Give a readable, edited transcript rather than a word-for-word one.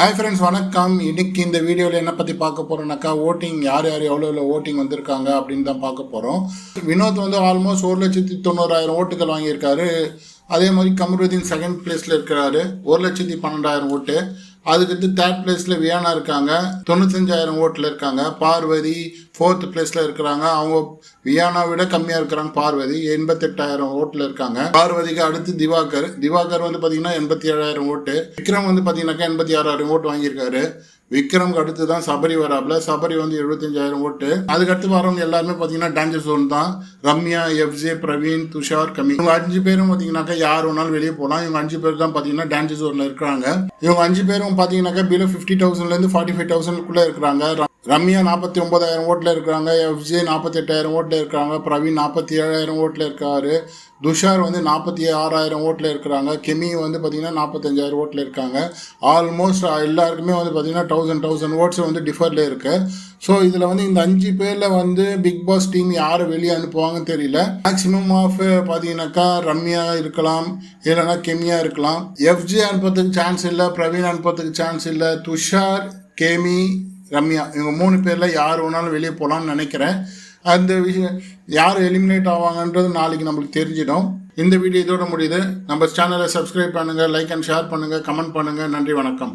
Hi friends, வணக்கம். இன்னைக்கு இந்த வீடியோவில் என்ன பற்றி பார்க்க போகிறோம்னாக்கா, ஓட்டிங் யார் எவ்வளோ ஓட்டிங் வந்திருக்காங்க அப்படின்னு தான் பார்க்க போகிறோம். வினோத் வந்து ஆல்மோஸ்ட் 1,90,000 ஓட்டுகள் வாங்கியிருக்காரு. அதே மாதிரி கமருதீன் செகண்ட் பிளேஸில் இருக்கிறாரு, 1,12,000 ஓட்டு. அதுக்கடுத்து தேர்ட் பிளேஸில் வியானா இருக்காங்க, 95,000 ஓட்டில் இருக்காங்க. பார்வதி ஃபோர்த் பிளேஸில் இருக்கிறாங்க, அவங்க வியானா விட கம்மியாக இருக்கிறாங்க. பார்வதி 88,000 ஓட்டில் இருக்காங்க. பார்வதிக்கு அடுத்து திவாகர் வந்து பார்த்தீங்கன்னா 87,000 ஓட்டு. விக்ரம் வந்து பார்த்தீங்கன்னாக்கா 86,000 ஓட்டு வாங்கியிருக்காரு. விக்ரம்க்கு அடுத்து தான் சபரி வராப்புல. சபரி வந்து 75,000 ஓட்டு. அதுக்கடுத்து வரவங்க எல்லாருமே பார்த்தீங்கன்னா டேஞ்சர் ஜோன் தான். ரம்யா, எஃப்ஜே, பிரவீன், துஷார், கமி, இவங்க 5 பேரும் பார்த்தீங்கன்னாக்கா யார் வேணாலும் வெளியே போகலாம். இவங்க 5 பேர் தான் பார்த்தீங்கன்னா டேஞ்சர் ஜோன்ல இருக்கிறாங்க. இவங்க 5 பேரும் பார்த்தீங்கன்னாக்கா பிலோ 50,000 45,000 இருக்கிறாங்க. ரம்யா 49,000 ஓட்டில் இருக்கிறாங்க. எஃப்ஜே 48,000 ஓட்டில் இருக்கிறாங்க. பிரவீன் 47,000 ஓட்டில் இருக்காரு. துஷார் வந்து 46,000 ஓட்டில் இருக்கிறாங்க. கெமி வந்து பார்த்தீங்கன்னா 45,000 ஓட்டில் இருக்காங்க. ஆல்மோஸ்ட் எல்லாருக்குமே வந்து பார்த்தீங்கன்னா 1000 ஓட்ஸ் வந்து டிஃபரில் இருக்குது. ஸோ இதில் வந்து இந்த 5 பேரில் வந்து பிக் பாஸ் டீம் யாரை வெளியே அனுப்புவாங்கன்னு தெரியல. மேக்ஸிமம் ஆஃப் பார்த்தீங்கன்னாக்கா ரம்யா இருக்கலாம், இல்லைனா கெமியா இருக்கலாம். எஃப்ஜே அனுப்புறதுக்கு சான்ஸ் இல்லை, பிரவீன் அனுப்புறதுக்கு சான்ஸ் இல்லை. துஷார், கெமி, ரம்யா, இவங்க 3 பேரில் யார் வேணாலும் வெளியே போகலான்னு நினைக்கிறேன். அந்த விஷயம் யார் எலிமினேட் ஆவாங்கன்றது நாளைக்கு நம்மளுக்கு தெரிஞ்சிடும். இந்த வீடியோ இதோட முடியுது. நம்ம சேனலை சப்ஸ்கிரைப் பண்ணுங்கள், லைக் அண்ட் ஷேர் பண்ணுங்கள், கமெண்ட் பண்ணுங்கள். நன்றி, வணக்கம்.